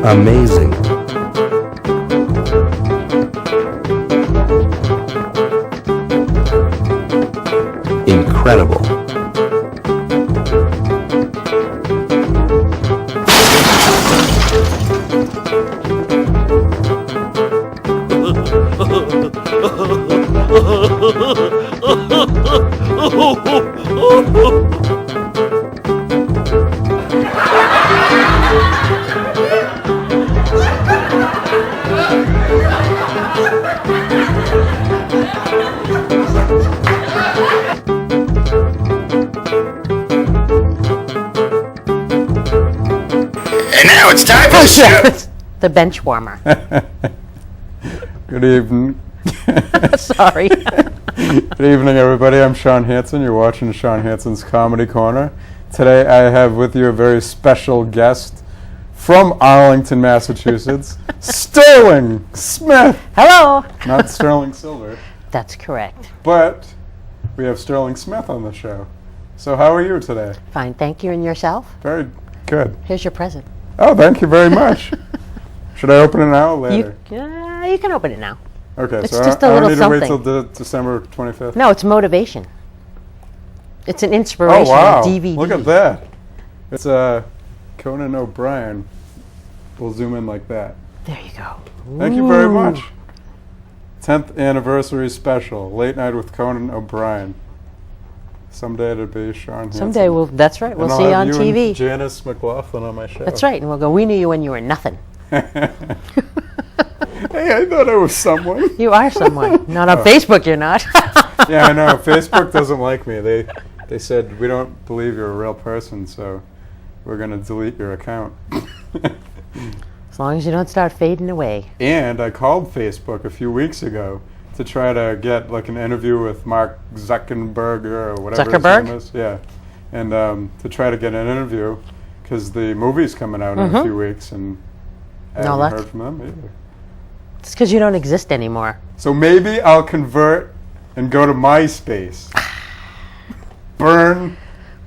Amazing. Incredible. And now it's time for the show. The bench warmer. Good evening. Sorry. Good evening, everybody. I'm Shawn Hansen. You're watching Shawn Hansen's Comedy Corner. Today I have with you a very special guest from Arlington, Massachusetts, Stirling Smith. Hello. Not Sterling Silver, That's correct. but we have Stirling Smith on the show. So how are you today? Fine, thank you. And yourself? Very good. Here's your present. Oh, thank you very much. Should I open it now or later? You can open it now. Okay, it's so just I a don't little need to wait something. till December 25th? No, it's motivation. It's an Oh, inspirational wow. DVD. Look at that. It's Conan O'Brien. We'll zoom in like that. There you go. Thank you very much. 10th anniversary special, Late Night with Conan O'Brien. Someday it'll be Shawn Hansen. Someday that's right. We'll And I'll see you have on you TV. and Janice McLaughlin on my show. That's right. And we'll go, we knew you when you were nothing. Hey, I thought I was someone. You are someone. Not on Facebook, you're not. Yeah, I know. Facebook doesn't like me. They said, we don't believe you're a real person, so we're going to delete your account. As long as you don't start fading away. And I called Facebook a few weeks ago to try to get like an interview with Mark Zuckerberg or whatever Zuckerberg? his name is. Yeah, and to try to get an interview because the movie's coming out in a few weeks, and I No haven't luck? heard from them either. It's because you don't exist anymore. So maybe I'll convert and go to MySpace. Burn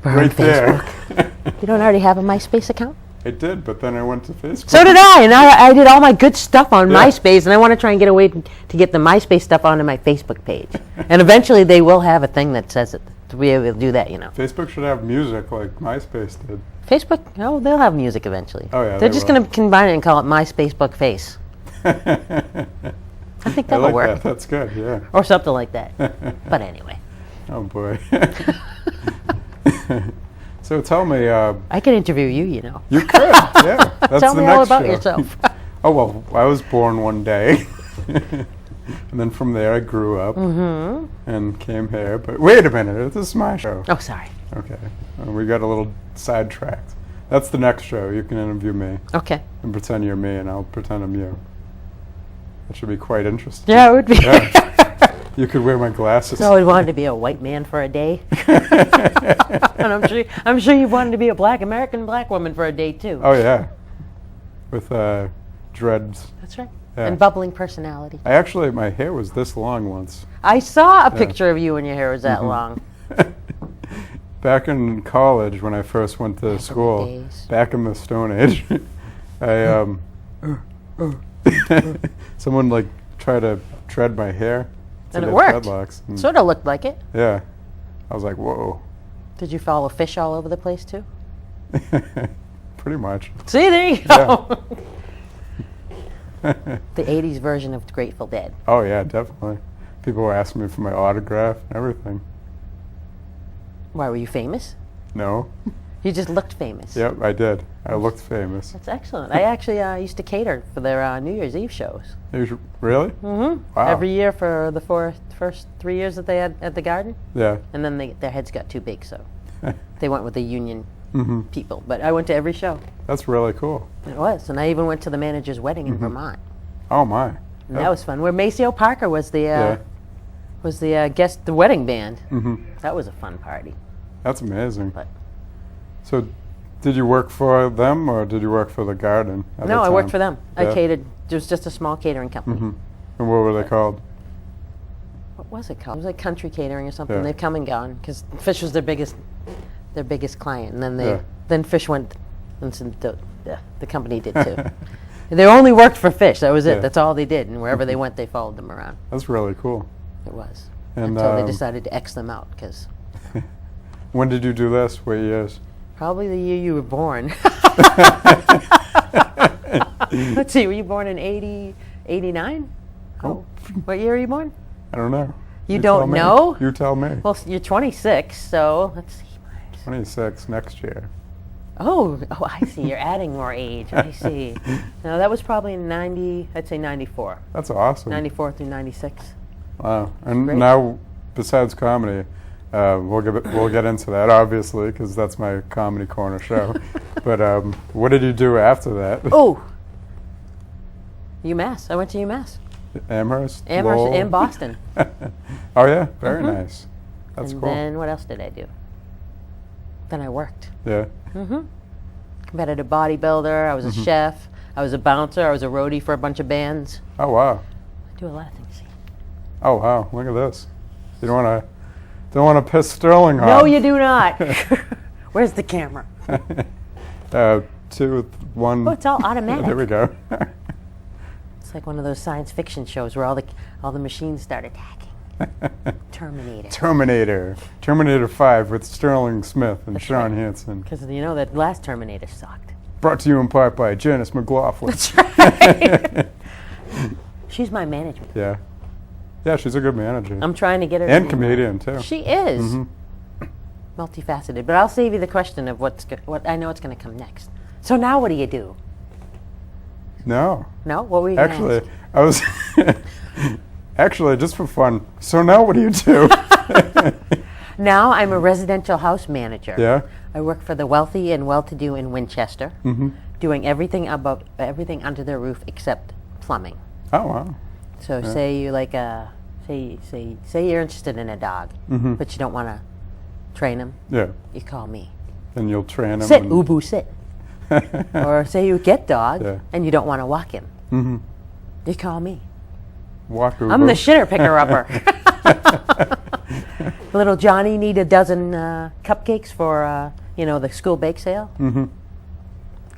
right Facebook. there. You don't already have a MySpace account? I did, but then I went to Facebook. So did I, and I did all my good stuff on Yeah. MySpace, and I want to try and get away to get the MySpace stuff onto my Facebook page. And eventually they will have a thing that says it, to be able to do that, you know. Facebook should have music like MySpace did. Facebook, oh, they'll have music eventually. Oh, yeah, They're they just will. going to combine it and call it MySpacebook Face. I think I that'll like work. that. That's good, yeah. Or something like that. But anyway, Oh, boy. So tell me, I can interview you, you know. you could, yeah. That's Tell the me next all about show. yourself. Oh, well, I was born one day. And then from there I grew up and came here. But wait a minute, this is my show. Oh, sorry. Okay. We got a little sidetracked. That's the next show. You can interview me Okay. and pretend you're me, and I'll pretend I'm you. That should be quite interesting. Yeah, it would be. Yeah. You could wear my glasses. I always wanted to be a white man for a day. And I'm sure you wanted to be a black American black woman for a day, too. Oh, yeah. With dreads. That's right. Yeah. And bubbling personality. My hair was this long once. I saw a picture of you when your hair was that long. Back in college, when I first went to school, days. back in the Stone Age, someone like tried to tread my hair. to And it get worked. dreadlocks, and Sort of looked like it. yeah, I was like, whoa. Did you follow fish all over the place, too? Pretty much. See, there you go. The 80s version of Grateful Dead. Oh yeah, definitely. People were asking me for my autograph and everything. Why, were you famous? No. You just looked famous. Yep, I did. I looked famous. That's excellent. I actually used to cater for their New Year's Eve shows. Really? Mm-hmm. Wow. Every year for the first 3 years that they had at the Garden. Yeah. And then their heads got too big, so they went with the union hmm people. But I went to every show. That's really cool. It was. And I even went to the manager's wedding in Vermont. Oh my. And that was fun. Where Maceo Parker was the guest, the wedding band. hmm That was a fun party. That's amazing. But So Did you work for them, or did you work for the garden? No, I worked for them. Yeah. I catered. There was just a small catering company. And what were they called? What was it called? It was like Country Catering or something. Yeah. They've come and gone because Fish was their biggest client, and then Yeah. then Fish went, and the company did too. They only worked for Fish. That was it. Yeah. That's all they did, and wherever they went, they followed them around. That's really cool. It was And until they decided to X them out because when did you do this? What years? probably the year you were born. Let's see. Were you born in 80, 89? Oh, what year were you born? I don't know. You tell don't me. know? You tell me. Well, you're 26, so let's see. 26 next year. Oh, I see. You're adding more age. I see. No, that was probably 90, I'd say 94. That's awesome. 94 through 96. Wow. And Great. now, besides comedy, we'll get into that, obviously, because that's my Comedy Corner show. But what did you do after that? Oh, UMass. I went to UMass. Amherst? Amherst Lowell? and Boston. Oh, yeah? Very nice. That's And cool. then what else did I do? Then I worked. Yeah. Competitive bodybuilder. I was a chef. I was a bouncer. I was a roadie for a bunch of bands. Oh, wow. I do a lot of things. Oh, wow. Look at this. You don't want to piss Sterling off. No, you do not. Where's the camera? 2, 1. Oh, it's all automatic. There we go. It's like one of those science fiction shows where all the machines start attacking. Terminator. Terminator 5 with Sterling Smith and Sean Hansen. Because you know that last Terminator sucked. Brought to you in part by Janice McLaughlin. That's right. She's my management. Yeah. Yeah, she's a good manager. I'm trying to get her. And to comedian, too. She is. Multifaceted. But I'll save you the question of what I know what's going to come next. So now what do you do? No. No? What were you going to Actually, ask? I was... Actually, just for fun. So now what do you do? Now I'm a residential house manager. Yeah? I work for the wealthy and well-to-do in Winchester, doing everything under their roof except plumbing. Oh, wow. So say you like say you're interested in a dog, but you don't want to train him. Yeah. You call me. And you'll train him. Sit, and- Ubu, sit. Or say you get dog Yeah. and you don't want to walk him. You call me. Walk Uber. I'm the shitter picker-upper. Little Johnny need a dozen cupcakes for the school bake sale.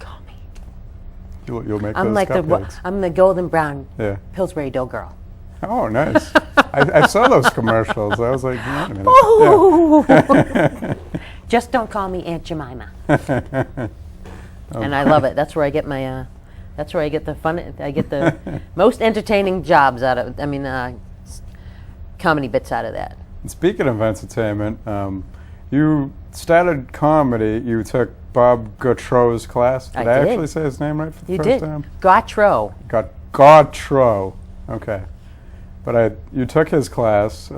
Call me. You'll make I'm those like cupcakes. I'm the golden brown Yeah. Pillsbury Dough girl. Oh, nice. I saw those commercials. I was like, wait a minute. Ooh. Just don't call me Aunt Jemima. And I love it. That's where I get my. That's where I get the fun. I get the most entertaining jobs out of. Comedy bits out of that. Speaking of entertainment, you started comedy. You took Bob Gautreau's class. Did I did. actually say his name right for the You first did. time? Gautreau. Gautreau. Okay. But you took his class.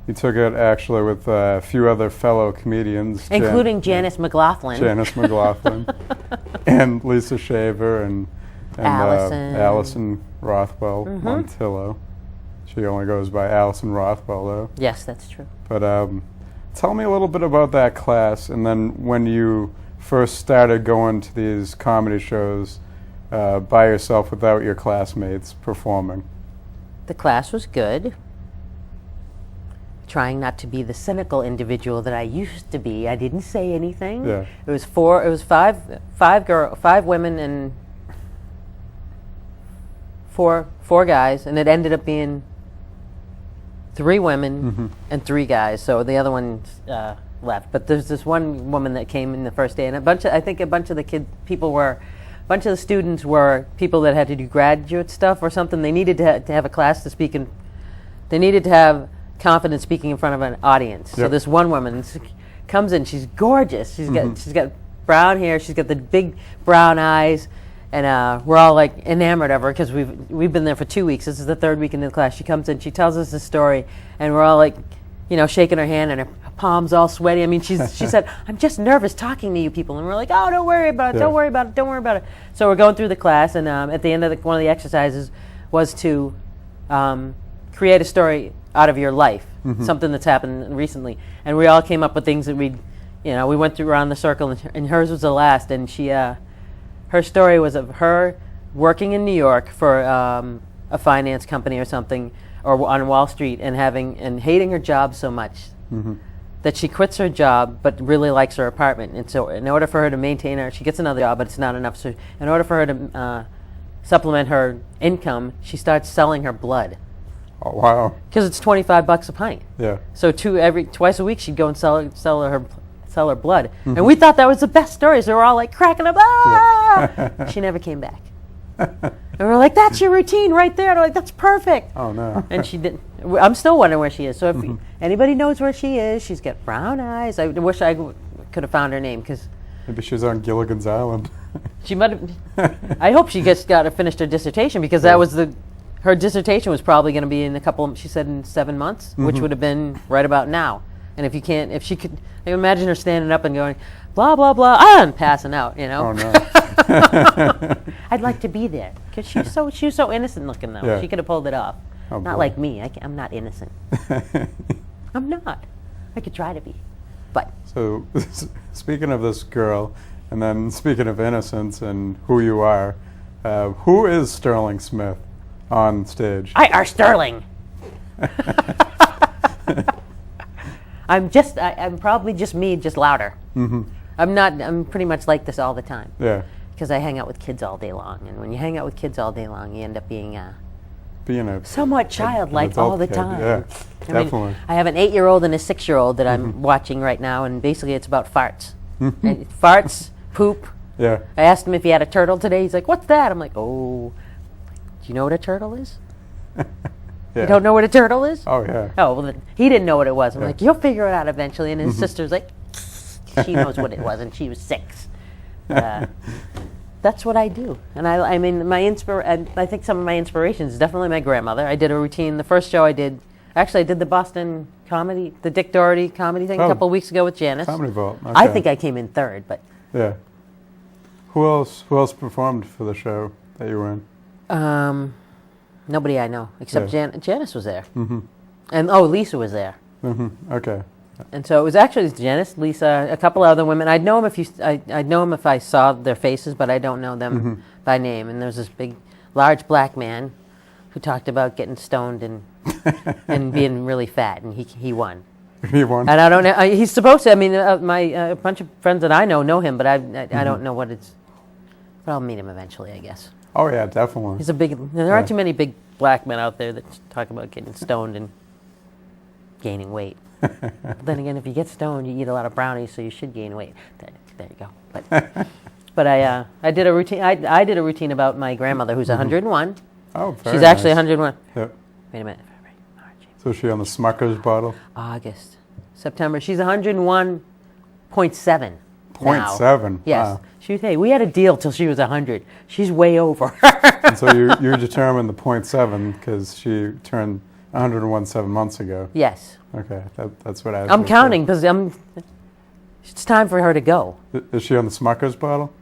You took it actually with a few other fellow comedians. Including Janice McLaughlin. Janice McLaughlin. And Lisa Shaver and Allison Rothwell Montillo. She only goes by Allison Rothwell, though. Yes, that's true. But tell me a little bit about that class, and then when you first started going to these comedy shows by yourself without your classmates performing. The class was good. Trying not to be the cynical individual that I used to be. I didn't say anything. Yeah. It was five women and four guys, and it ended up being 3 women and 3 guys. So the other one left. But there's this one woman that came in the first day, and a bunch of the students were people that had to do graduate stuff or something. They needed to have a class to speak in. They needed to have confidence speaking in front of an audience. So this one woman comes in. She's gorgeous. She's got brown hair. She's got the big brown eyes, and we're all like enamored of her because we've been there for 2 weeks. This is the 3rd week in the class. She comes in. She tells us this story, and we're all like, shaking her hand, and her palms all sweaty. I mean, she said, "I'm just nervous talking to you people," and we're like, "Oh, don't worry about it. Don't worry about it. Don't worry about it." So we're going through the class, and at the end of one of the exercises was to create a story out of your life, something that's happened recently, and we all came up with things that we'd we went through around the circle, and hers was the last. And her story was of her working in New York for a finance company or something, or on Wall Street, and hating her job so much that she quits her job, but really likes her apartment. And so, in order for her to maintain she gets another job, but it's not enough. So, in order for her to supplement her income, she starts selling her blood. Oh, wow. Because it's $25 a pint. Yeah. So twice a week she'd go and sell her blood, and we thought that was the best story. So we're all like cracking up. Ah! Yeah. She never came back, and we're like, "That's your routine right there." And we're like, "That's perfect." Oh no. And she didn't. I'm still wondering where she is. So if anybody knows where she is, she's got brown eyes. I wish I could have found her name, because Maybe she was on Gilligan's Island. she might have. I hope she finished her dissertation, because that was her dissertation was probably going to be in she said in 7 months, which would have been right about now. And if she could, I imagine her standing up and going, blah, blah, blah, and passing out, Oh no. I'd like to be there, because she was so innocent looking, though. Yeah. She could have pulled it off. Oh, Not boy. like me. I'm not innocent. I'm not. I could try to be. But So, speaking of this girl, and then speaking of innocence and who you are, who is Stirling Smith on stage? I are Stirling. I'm probably just me, just louder. I'm pretty much like this all the time. Yeah. Because I hang out with kids all day long. And when you hang out with kids all day long, you end up being Being a somewhat childlike all the kid. time. Yeah, I mean, definitely. I have an 8-year-old and a 6-year-old that I'm watching right now, and basically it's about farts. And farts, poop. Yeah. I asked him if he had a turtle today. He's like, "What's that?" I'm like, "Oh, do you know what a turtle is? Yeah. You don't know what a turtle is?" Oh yeah. Oh, well, then he didn't know what it was. I'm Yeah. like, "You'll figure it out eventually." And his sister's like, she knows what it was, and she was 6. That's what I do. And I mean, I think some of my inspirations is definitely my grandmother. I did a routine. The first show I did the Boston comedy, the Dick Doherty comedy thing a couple of weeks ago with Janice. Comedy Vault. Okay. I think I came in 3rd, but Yeah. Who else performed for the show that you were in? nobody I know except Janice was there. Mm-hmm. And Lisa was there. Mm-hmm. Okay. And so it was actually Janice, Lisa, a couple other women. I'd know them I'd know them if I saw their faces, but I don't know them by name. And there's this big, large black man who talked about getting stoned and being really fat, and he won. He won. And I don't know. He's supposed to. I mean, a bunch of friends that I know him, but I don't know what it's. But I'll meet him eventually, I guess. Oh yeah, definitely. He's a big. There aren't too many big black men out there that talk about getting stoned and gaining weight. But then again, if you get stoned, you eat a lot of brownies, so you should gain weight. There you go. But I did a routine. I did a routine about my grandmother, who's 101. Oh, very She's actually nice. 101. Yep. Wait a minute. February, March, April, So is she on the Smucker's bottle? August, September. She's 101.7. 0.7. Yes. Wow. Hey, we had a deal till she was 100. She's way over. And so you determined the 0.7 because she turned 101 7 months ago. Yes. Okay, that's what I. I'm counting because it's time for her to go. Is she on the Smucker's bottle?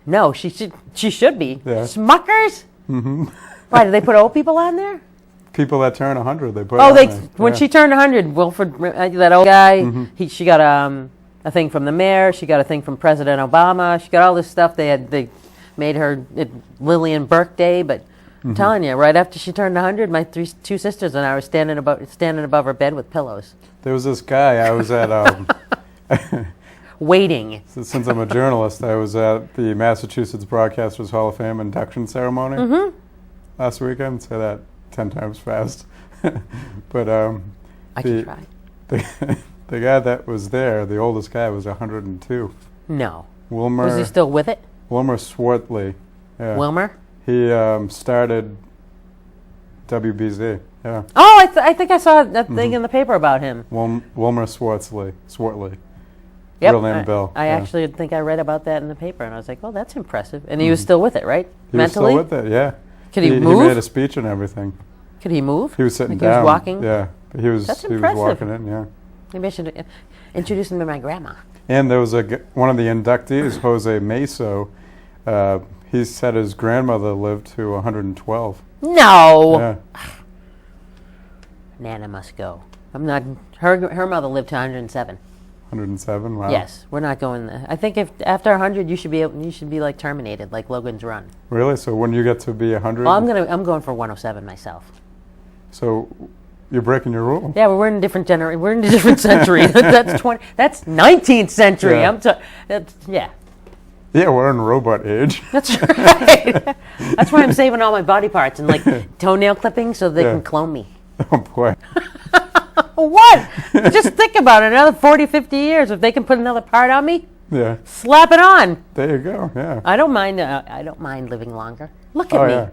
No, she should be. Yeah. Smuckers? Mm-hmm. Why, do they put old people on there? People that turn 100, they put. Oh, on there. when Yeah. she turned 100, Wilford, that old guy, she got a thing from the mayor. She got a thing from President Obama. She got all this stuff. They made her Lillian Burke Day, but I'm telling you, right after she turned 100, my two sisters and I were standing above her bed with pillows. There was this guy I was at. Waiting. Since I'm a journalist, I was at the Massachusetts Broadcasters Hall of Fame induction ceremony last weekend. Say that 10 times fast. But I can try. The guy that was there, the oldest guy, was 102. No. Wilmer. Was he still with it? Wilmer Swartley. Yeah. Wilmer? He started WBZ. Yeah. Oh, I think I saw that thing in the paper about him. Wilmer Swartley. Yep. Real name Bill. I Yeah. actually think I read about that in the paper, and I was like, "Oh, that's impressive." And he was still with it, right? He Mentally. was still with it. Yeah. Could he He move? made a speech and everything. Could he move? He was sitting Like down. He was walking. Yeah. He was. That's he was impressive. walking in. Yeah. Maybe I should introduce him to my grandma. And there was one of the inductees, Jose Meso. He said his grandmother lived to 112. No. Yeah. Nana must go. I'm not. Her mother lived to 107. 107. Wow. Yes, we're not going there. I think if after 100, you should be like terminated, like Logan's Run. Really? So when you get to be 100? Well, I'm going for 107 myself. So you're breaking your rule. Yeah, we're in a different generation. We're in a different century. That's 20. That's 19th century. Yeah. Yeah. Yeah, we're in robot age. That's right. That's why I'm saving all my body parts and like toenail clippings so they can clone me. Oh boy. What? Just think about it. Another 40, 50 years, if they can put another part on me, Yeah. slap it on. There you go. Yeah. I don't mind. I don't mind living longer. Look at me. Yeah.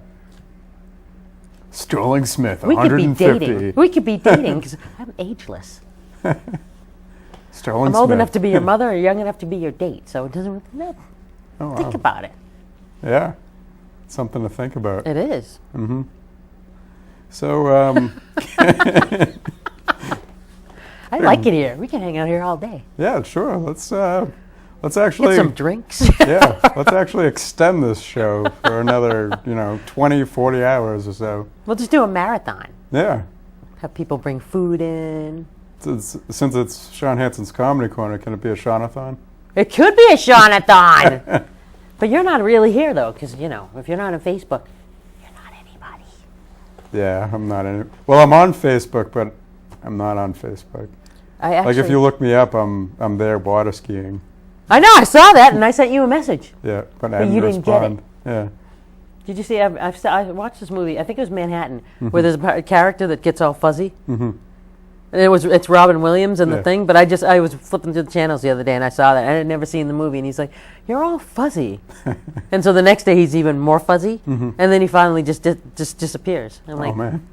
Sterling Smith, We could be 150. dating. We could be dating because I'm ageless. Sterling I'm old Smith. enough to be your mother or young enough to be your date, so it doesn't really matter. Oh, Think wow. about it. Yeah. Something to think about. It is. So, I like it here. We can hang out here all day. yeah, sure. Let's actually Get some drinks. yeah, let's actually extend this show for another, 20, 40 hours or so. We'll just do a marathon. Yeah. Have people bring food in. Since it's Sean Hansen's Comedy Corner, can it be a Shaunathon? It could be a Shaunathon. But you're not really here, though, because, if you're not on Facebook, you're not anybody. Yeah, I'm not in it. Well, I'm on Facebook, but I'm not on Facebook. Like if you look me up, I'm there water skiing. I know, I saw that, and I sent you a message. Yeah, but I didn't you didn't get it. respond. Yeah. Did you see? I watched this movie. I think it was Manhattan, where there's a character that gets all fuzzy. Mm-hmm. And it's Robin Williams and the thing. But I was flipping through the channels the other day, and I saw that. I had never seen the movie, and he's like, "You're all fuzzy," and so the next day he's even more fuzzy, and then he finally just disappears. I'm like, Oh man.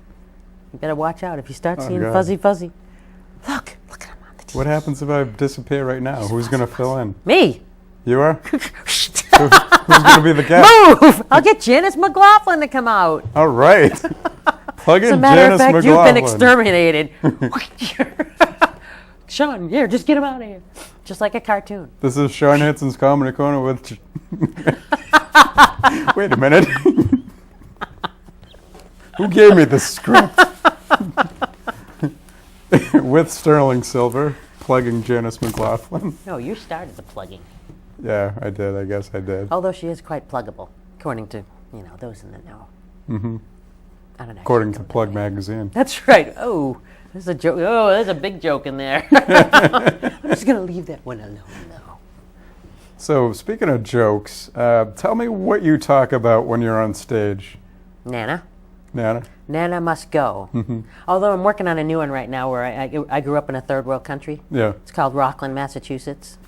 you better watch out if you start seeing God. fuzzy. Look at him on the TV. What happens if I disappear right now? Who's going to fill in? Me. You are? Who's going to be the guest? Move! I'll get Janice McLaughlin to come out. All right. Plug in As a matter Janice of fact, McLaughlin. you've been exterminated. Sean, here, just get him out of here. Just like a cartoon. This is Sean Hansen's Comedy Corner with... Wait a minute. Who gave me the script? With Sterling Silver, plugging Janice McLaughlin. No, you started the plugging. Yeah, I did. I guess I did. Although she is quite pluggable, according to, those in the know. Mm-hmm. I don't know. According to Plug Magazine. That's right. Oh, there's a joke. Oh, there's a big joke in there. I'm just going to leave that one alone, though. So, speaking of jokes, tell me what you talk about when you're on stage. Nana must go. Mm-hmm. Although I'm working on a new one right now where I grew up in a third world country. Yeah. It's called Rockland, Massachusetts.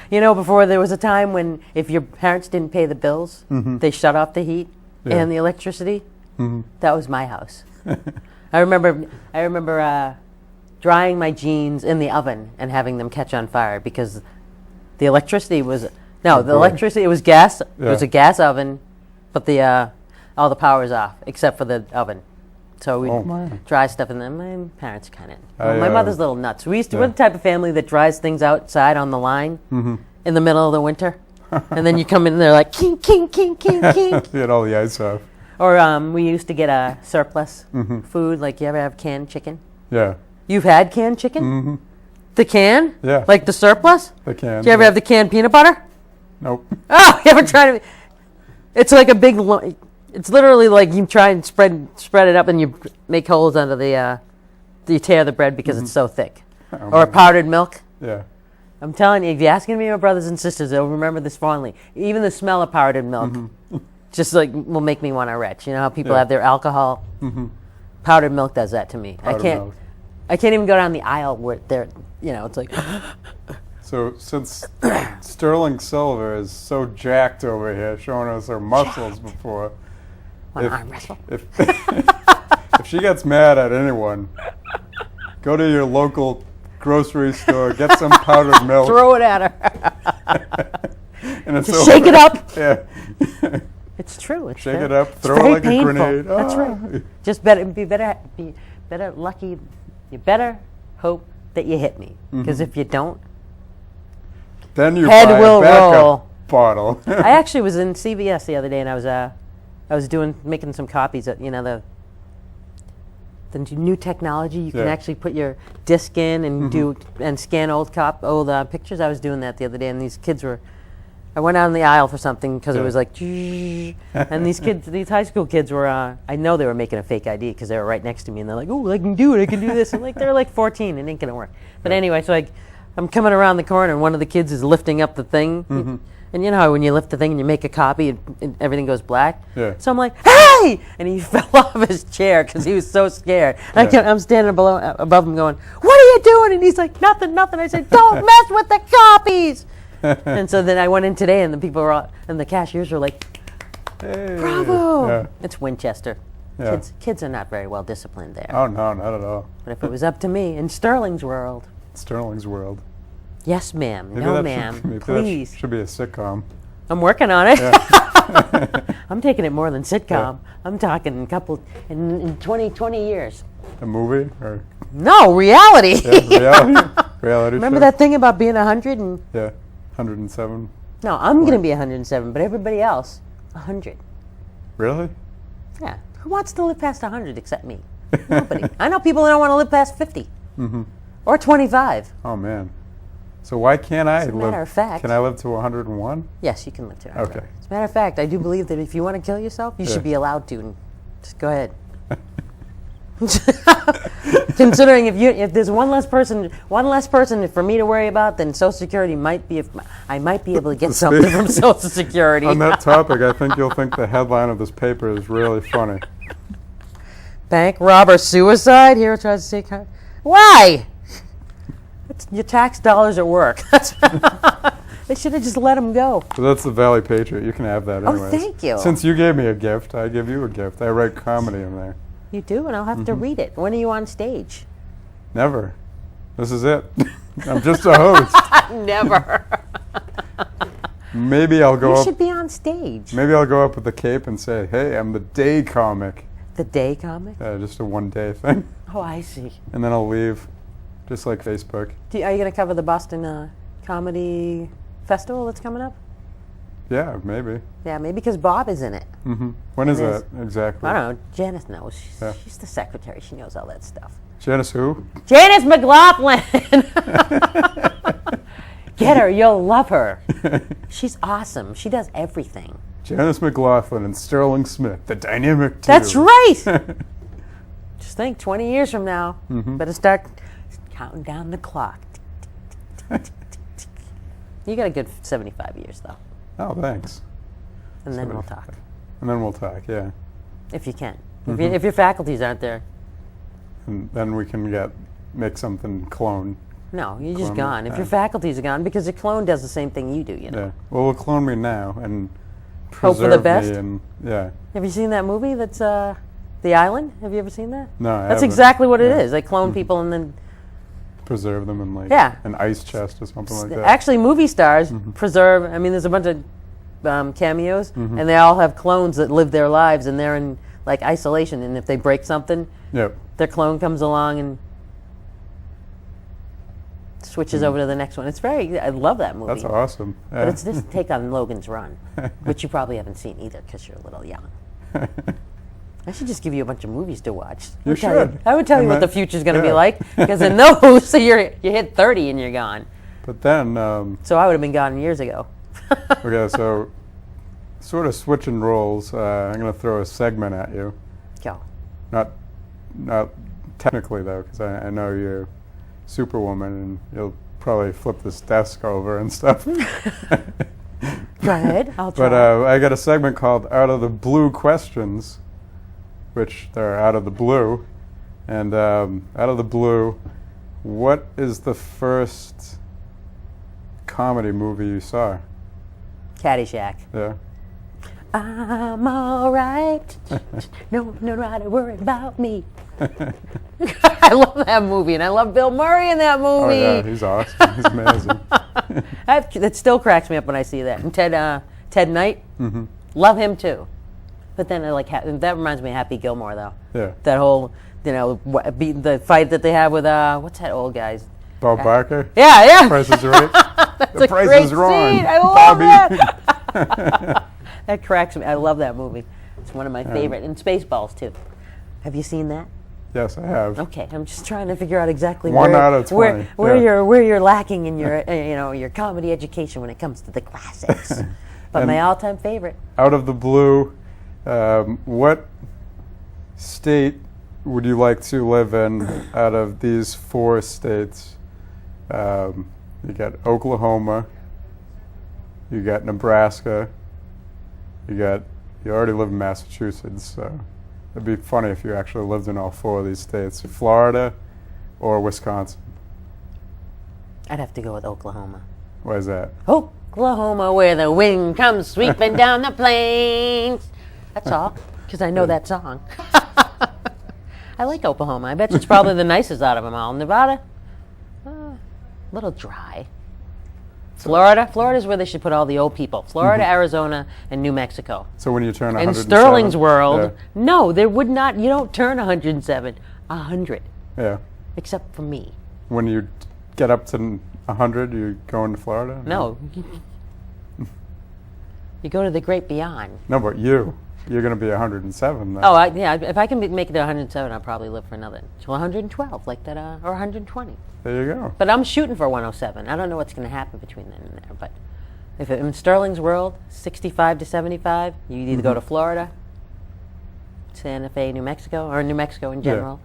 Before there was a time when if your parents didn't pay the bills, they shut off the heat and the electricity. Mm-hmm. That was my house. I remember drying my jeans in the oven and having them catch on fire because the electricity was electricity. It was gas. Yeah. It was a gas oven, but all the power was off except for the oven. So we dry stuff, and then my parents kind of. My mother's a little nuts. We're the type of family that dries things outside on the line in the middle of the winter, and then you come in and they're like king, king, king, king, king. You had all the ice off. Or we used to get a surplus food. Like, you ever have canned chicken? Yeah. You've had canned chicken? Mm-hmm. The can? Yeah. Like the surplus? The can. Did you ever have the canned peanut butter? Nope. Oh, you ever tried it? It's like a big. It's literally like you try and spread it up, and you make holes under the. You tear the bread because it's so thick. Or powdered milk. Yeah. I'm telling you, if you ask any of your brothers and sisters, they'll remember this fondly. Even the smell of powdered milk, just like will make me want to retch. You know how people have their alcohol. Powdered milk does that to me. Powdered milk. I can't even go down the aisle where they're. It's like. So since Sterling Silver is so jacked over here, showing us her muscles before. Arm wrestle? If she gets mad at anyone, go to your local grocery store, get some powdered milk. Throw it at her. And it's Just shake it up. Yeah. It's true. Shake it up, throw it like painful. a grenade. That's right. Just be better lucky. You better hope that you hit me, because if you don't, then you head buy will a backup roll. bottle. I actually was in CVS the other day, and I was making some copies of the the new technology. You can Yeah. actually put your disc in and scan old pictures. I was doing that the other day, and these kids were. I went out in the aisle for something because it was like, and these high school kids were. I know they were making a fake ID because they were right next to me, and they're like, "Oh, I can do it. I can do this." And like they're like 14, it ain't gonna work. But anyway, so I'm coming around the corner, and one of the kids is lifting up the thing. And you know how when you lift the thing and you make a copy and everything goes black? Yeah. So I'm like, hey! And he fell off his chair because he was so scared. And I'm standing above him going, what are you doing? And he's like, nothing. I said, don't mess with the copies! And so then I went in today and the people were all, and the cashiers were like, Hey. bravo! Yeah. It's Winchester. Yeah. Kids are not very well disciplined there. Oh, no, not at all. But if it was up to me, in Sterling's world, Sterling's World. yes ma'am, Maybe no that ma'am, maybe please. That should be a sitcom. I'm working on it. Yeah. I'm taking it more than sitcom. Yeah. I'm talking in 20 years. A movie? Or No, reality. reality Remember show? that thing about being 100 and Yeah. 107. no, I'm going to be 107, but everybody else 100. Really? Yeah. Who wants to live past 100 except me? Nobody. I know people that don't want to live past 50 or 25. Oh, man. So why can't I As a live? matter of fact. Can I live to 101? Yes, you can live to 100. Okay. As a matter of fact, I do believe that if you want to kill yourself, you should be allowed to. And just go ahead. Considering if there's one less person for me to worry about, then Social Security I might be able to get something from Social Security. On that topic, I think you'll think the headline of this paper is really funny. Bank robber suicide. Hero tries to say, why? Your tax dollars at work. They should have just let him go. So that's the Valley Patriot. You can have that Oh, anyways. thank you. Since you gave me a gift, I give you a gift. I write comedy in there. You do, and I'll have to read it. When are you on stage? Never. This is it. I'm just a host. Never. Maybe I'll go You up. should be on stage. Maybe I'll go up with the cape and say, "Hey, I'm the day comic." The day comic? Just a one-day thing, Oh, I see. and then I'll leave, just like Facebook. Are you going to cover the Boston Comedy Festival that's coming up? Yeah, maybe. Yeah, maybe because Bob is in it. When is It is. that exactly? I don't know. Janice knows. Yeah. She's the secretary. She knows all that stuff. Janice who? Janice McLaughlin! Get her. You'll love her. She's awesome. She does everything. Janice McLaughlin and Sterling Smith, the dynamic duo. That's right. Just think, 20 years from now, better start counting down the clock. You got a good 75 years, though. Oh, thanks. And then we'll talk, And then we'll talk, yeah. if you can. If your faculties aren't there. And then we can make something clone. No, you're just Clone gone. me. If your faculties are gone, because a clone does the same thing you do, you know. Yeah. Well, we'll clone me now and Hope for preserve the best? me. And, yeah. Have you seen that movie that's The Island? Have you ever seen that? No, I That's haven't. exactly what it Yeah. is. They clone people and then... Preserve them in like Yeah. an ice chest or something like that. Actually, movie stars preserve... I mean, there's a bunch of cameos, and they all have clones that live their lives, and they're in like isolation, and if they break something, Yep. their clone comes along and switches over to the next one. It's very... I love that movie. That's awesome. But it's this take on Logan's Run, which you probably haven't seen either because you're a little young. I should just give you a bunch of movies to watch. You should. I would tell you And what the that- future's going to be yeah. like, because in those, so you hit 30 and you're gone. But then, So I would have been gone years ago. okay, so sort of switching roles, I'm going to throw a segment at you. Go. Not technically, though, because I know you're Superwoman and you'll probably flip this desk over and stuff. Go ahead. I'll try. But I got a segment called Out of the Blue Questions, which they're out of the blue. And out of the blue, what is the first comedy movie you saw? Caddyshack. Yeah. I'm all right. No one to worry about me. I love that movie, and I love Bill Murray in that Oh, movie. yeah, he's awesome. He's amazing. That still cracks me up when I see that. And Ted Knight, love him too. But then that reminds me of Happy Gilmore, though. Yeah. That whole, the fight that they have with what's that old guy's? Bob Barker? Yeah. Price is Right? That's The a Price great is Wrong. scene. I love Bobby. that. That cracks me. I love that movie. It's one of my favorite. And Spaceballs too. Have you seen that? Yes, I have. Okay, I'm just trying to figure out exactly One out of 20. where you're lacking in your your comedy education when it comes to the classics. But my all-time favorite. Out of the blue, what state would you like to live in out of these 4 states? You got Oklahoma, you got Nebraska, you already live in Massachusetts, so it'd be funny if you actually lived in all 4 of these states. Florida or Wisconsin? I'd have to go with Oklahoma. Why is that? Oklahoma, where the wind comes sweeping down the plains. That's all, because I know that song. I like Oklahoma. I bet it's probably the nicest out of them all. Nevada, a little dry. Florida's where they should put all the old people. Florida, Arizona, and New Mexico. So when you turn In 107? Stirling's world, no, there would not. You don't turn 107, 100. Yeah. Except for me. When you get up to 100, you go into Florida? No. You go to the great beyond. No, but you're going to be 107 then. Oh, yeah. If I can make it to 107, I'll probably live for another 112, like that, or 120. There you go. But I'm shooting for 107. I don't know what's going to happen between then and there. But if in Stirling's world, 65 to 75, you either go to Florida, Santa Fe, New Mexico, or New Mexico in general,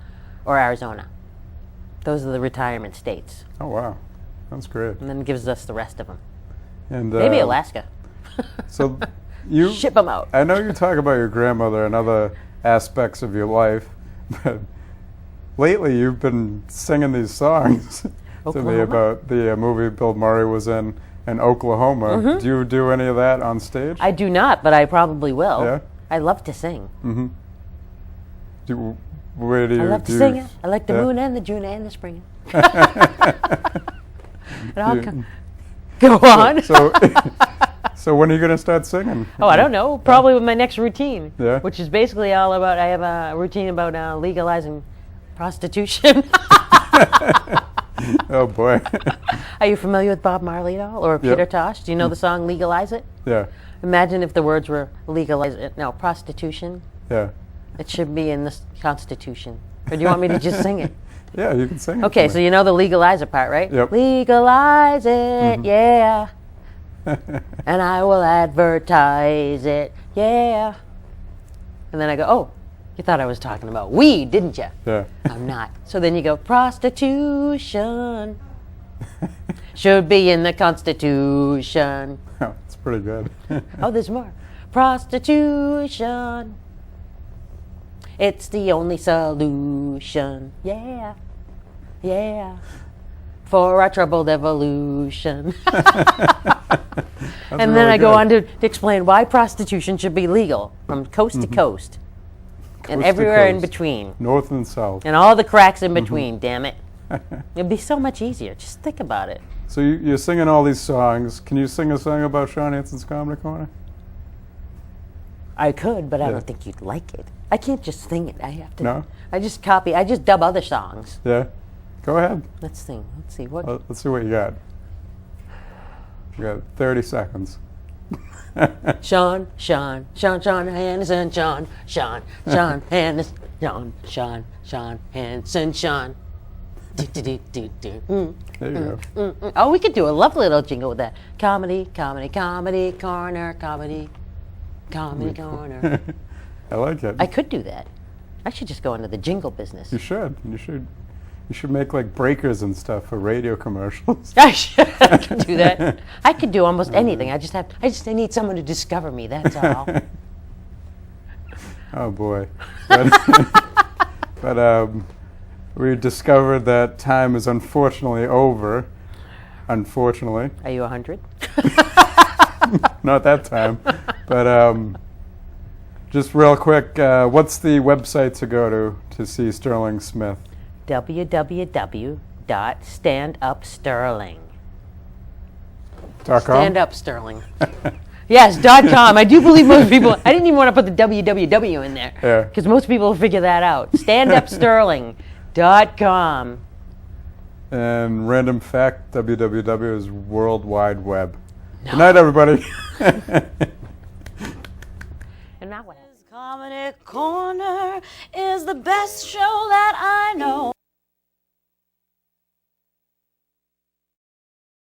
or Arizona. Those are the retirement states. Oh, wow. That's great. And then it gives us the rest of them. And maybe Alaska. So you ship them out. I know you talk about your grandmother and other aspects of your life, but lately you've been singing these songs to me about the movie Bill Murray was in Oklahoma. Do you do any of that on stage? I do not, but I probably will. Yeah? I love to sing. Where do you I love to sing it. I like the moon and the June and the spring. It all go on. So when are you going to start singing? Oh, I don't know. Probably with my next routine. Yeah. Which is basically all about, I have a routine about legalizing prostitution. Oh, boy. Are you familiar with Bob Marley at all? Or Peter Tosh? Do you know the song Legalize It? Yeah. Imagine if the words were legalize it. No, prostitution. Yeah. It should be in the Constitution. Or do you want me to just sing it? Yeah, you can sing it. Okay, so you know the legalizer part, right? Yep. Legalize it, yeah. And I will advertise it, yeah. And then I go, oh, you thought I was talking about weed, didn't you? Yeah. I'm not. So then you go, prostitution should be in the Constitution. Oh, it's pretty good. Oh, there's more. Prostitution. It's the only solution. Yeah. Yeah. For our troubled evolution. And then I go on to explain why prostitution should be legal from coast to coast. And everywhere in between. North and south. And all the cracks in between, damn it. It'd be so much easier. Just think about it. So you're singing all these songs. Can you sing a song about Shawn Hanson's Comedy Corner? I could, but I don't think you'd like it. I can't just sing it. I have to. No? I just dub other songs. Yeah? Go ahead. Let's sing. Let's see what. Let's see what you got. You got 30 seconds. Shawn Hanson, Shawn Hanson, Shawn Hanson, Shawn Hanson, Shawn. There you go. Oh, we could do a lovely little jingle with that. Comedy corner, comedy corner. I like it. I could do that. I should just go into the jingle business. You should. You should make like breakers and stuff for radio commercials. I could do that. I could do almost anything. I just need someone to discover me. That's all. Oh boy. But we discovered that time is unfortunately over. Unfortunately. Are you 100? Not that time. But just real quick, what's the website to go to see Stirling Smith? www.standupsterling.com. Stand Up Stirling. Yes, .com. I do believe most people. I didn't even want to put the www in there. Yeah. Because most people will figure that out. Standupsterling.com. And random fact, www is World Wide Web. No. Good night, everybody. And now what? Comedy Corner is the best show that I know.